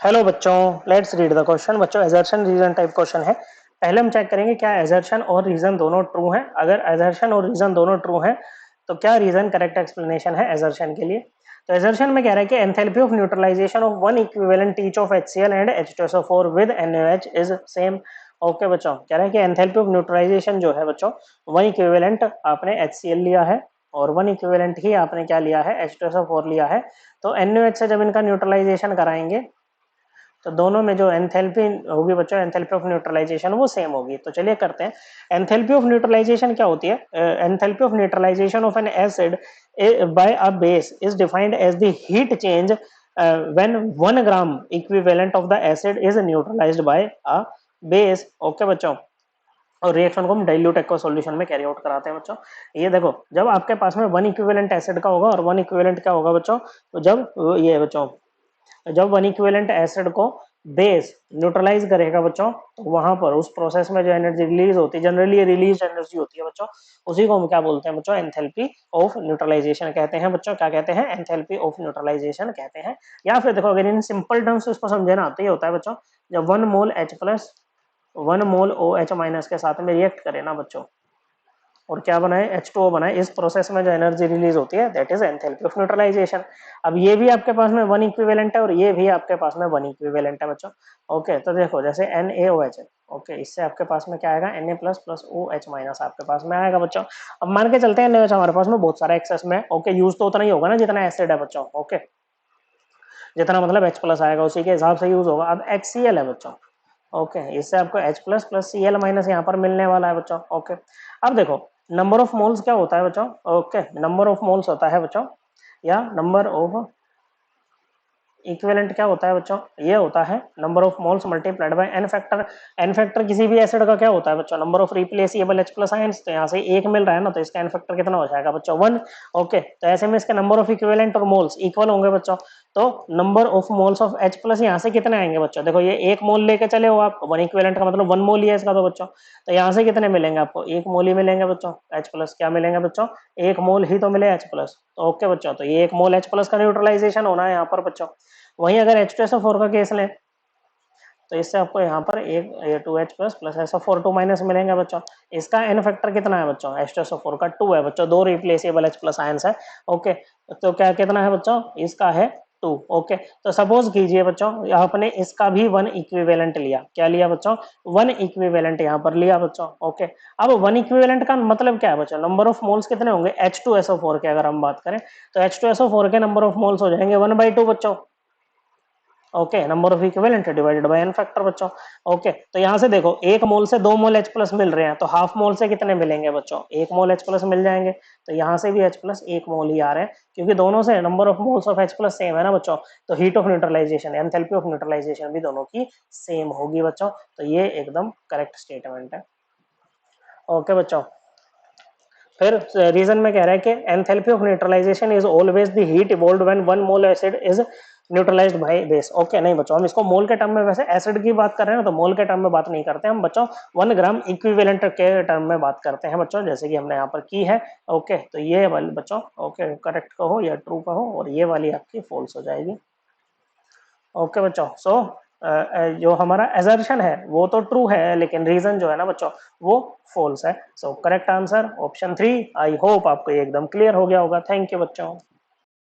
Hello बच्चों, let's read the question. बच्चों assertion reason type question है। पहले हम चेक करेंगे क्या एजर्शन और रीजन दोनों ट्रू हैं। अगर एजर्शन और रीजन दोनों ट्रू हैं तो क्या रीजन करेक्ट एक्सप्लेनेशन है एजर्शन के लिए। तो एजर्शन में कह रहा है कि enthalpy of neutralization of one equivalent each of HCl and H2SO4 with NaOH is same. Okay बच्चों, कह रहा है कि एंथैल्पी ऑफ न्यूट्रलाइजेशन जो है बच्चों, वन इक्विवेलेंट आपने HCl लिया है और वन इक्विवेलेंट ही आपने क्या लिया है, H2SO4 लिया है। तो NaOH से जब इनका न्यूट्रलाइजेशन कराएंगे तो दोनों में जो एंथैल्पी होगी बच्चों, एंथैल्पी ऑफ न्यूट्रलाइजेशन वो सेम होगी। तो चलिए करते हैं। एंथैल्पी ऑफ न्यूट्रलाइजेशन क्या होती है? Enthalpy of neutralization of an acid by a base is defined as the heat change when 1 gram equivalent of the acid is neutralized by a base. Okay बच्चों, और रिएक्शन को हम dilute aqua solution में carry out कराते हैं बच्चों। ये देखो, जब आपके पास में वन इक्विवेलेंट एसिड का होगा और वन इक्विवेलेंट क्या होगा बच्चों, तो जब वन इक्विवेलेंट एसिड को बेस न्यूट्रलाइज करेगा बच्चों, तो वहां पर उस प्रोसेस में जो एनर्जी रिलीज होती है, जनरली रिलीज एनर्जी होती है बच्चों, उसी को हम क्या बोलते हैं बच्चों, एंथैल्पी ऑफ न्यूट्रलाइजेशन कहते हैं बच्चों। क्या कहते हैं? एंथैल्पी ऑफ न्यूट्रलाइजेशन कहते हैं। या फिर देखो, अगर इन सिंपल टर्म्स उसको समझे ना, तो ये होता है बच्चों, जब 1 मोल H प्लस 1 मोल OH माइनस के साथ में रिएक्ट करे ना बच्चों, और क्या बनाए, H2O बनाए, इस प्रोसेस में जो एनर्जी रिलीज होती है that is enthalpy of neutralization. अब ये भी आपके पास में वन इक्विवेलेंट है और ये भी आपके पास में वन इक्विवेलेंट है बच्चों। ओके, तो देखो जैसे NaOH है, ओके, इससे आपके पास में क्या आएगा, Na plus plus OH minus आपके पास में आएगा बच्चों। अब मान के चलते हैं NaOH हमारे पास में बहुत सारा एक्सेस में, ओके, यूज तो उतना ही होगा ना जितना एसिड है बच्चों। ओके, जितना मतलब H प्लस आएगा उसी के हिसाब से यूज होगा। अब HCl है बच्चों, ओके, इससे आपको H plus plus Cl minus यहाँ पर मिलने वाला है बच्चों। ओके, अब देखो नंबर ऑफ मोल्स क्या होता है बच्चों, ओके, नंबर ऑफ मोल्स होता है बच्चों, या नंबर ऑफ इक्विवेलेंट क्या होता है बच्चों, ये होता है number of moles multiplied by n factor. N factor किसी भी एसिड का क्या होता है बच्चों, number of replaceable H plus ions. तो यहाँ से एक मिल रहा है ना, तो इसका एन फैक्टर कितना हो जाएगा बच्चों, 1। ओके, तो ऐसे में इसके नंबर ऑफ इक्विवेलेंट और मोल्स इक्वल होंगे बच्चों। तो number of moles of H plus यहाँ से कितने आएंगे बच्चों, देखो ये एक मोल लेके चले हो आप, वन इक्विवेलेंट का मतलब 1 मोल ही है इसका तो बच्चों। तो यहाँ से कितने मिलेंगे आपको, एक मोल ही मिलेंगे बच्चों H प्लस। क्या मिलेंगे बच्चों, एक मोल ही तो मिले H प्लस। तो ओके बच्चों, तो ये एक मोल H प्लस का न्यूट्रलाइजेशन होना है यहाँ पर बच्चों। वहीं अगर H2SO4 का केस लें, तो इससे आपको यहाँ पर एक 2H plus plus SO4 2 minus मिलेंगे बच्चों। इसका एन फैक्टर कितना है बच्चों, H2SO4 का 2 है बच्चों, दो रिप्लेसेबल H प्लस आयंस है। ओके, तो क्या कितना है बच्चों, इसका है 2। ओके, तो सपोज कीजिए बच्चों आपने इसका भी वन इक्विवेलेंट लिया, क्या लिया बच्चों, वन इक्विवेलेंट यहाँ पर लिया बच्चों। ओके, अब वन इक्विवेलेंट का मतलब क्या है बच्चों, नंबर ऑफ मोल्स कितने होंगे H2SO4 के, अगर हम बात करें तो H2SO4 के नंबर ऑफ मोल्स हो जाएंगे 1/2 बच्चों। Okay, number of equivalent divided by n factor बच्चों। ओके, तो यहां से देखो एक मोल से 2 मोल H प्लस मिल रहे हैं, तो हाफ मोल से कितने मिलेंगे बच्चों, एक मोल H प्लस मिल जाएंगे। तो यहां से भी H प्लस एक मोल ही आ रहे हैं, क्योंकि दोनों से number of moles of H plus same है ना बच्चों। तो heat of neutralization, enthalpy of neutralization भी दोनों की सेम होगी बच्चों। तो ये एकदम करेक्ट स्टेटमेंट है। ओके बच्चों, फिर रीजन में कह रहा है कि enthalpy of neutralization is always the heat evolved when one mole acid is neutralized by base. Okay, नहीं बच्चों, हम इसको मोल के टर्म में, वैसे एसिड की बात कर रहे हैं ना, तो मोल के टर्म में बात नहीं करते हम बच्चों, 1 ग्राम इक्विवेलेंट के टर्म में बात करते हैं बच्चों, जैसे कि हमने यहाँ पर की है। ओके, तो ये वाली बच्चों, ओके, करेक्ट कहो या ट्रू कहो, और ये वाली आपकी फॉल्स हो जाएगी। ओके बच्चों, सो जो हमारा एजर्शन है वो तो ट्रू है, लेकिन रीजन जो है ना बच्चों वो फॉल्स है। So correct answer option 3। I hope आपको ये एकदम क्लियर हो गया होगा। थैंक यू बच्चों।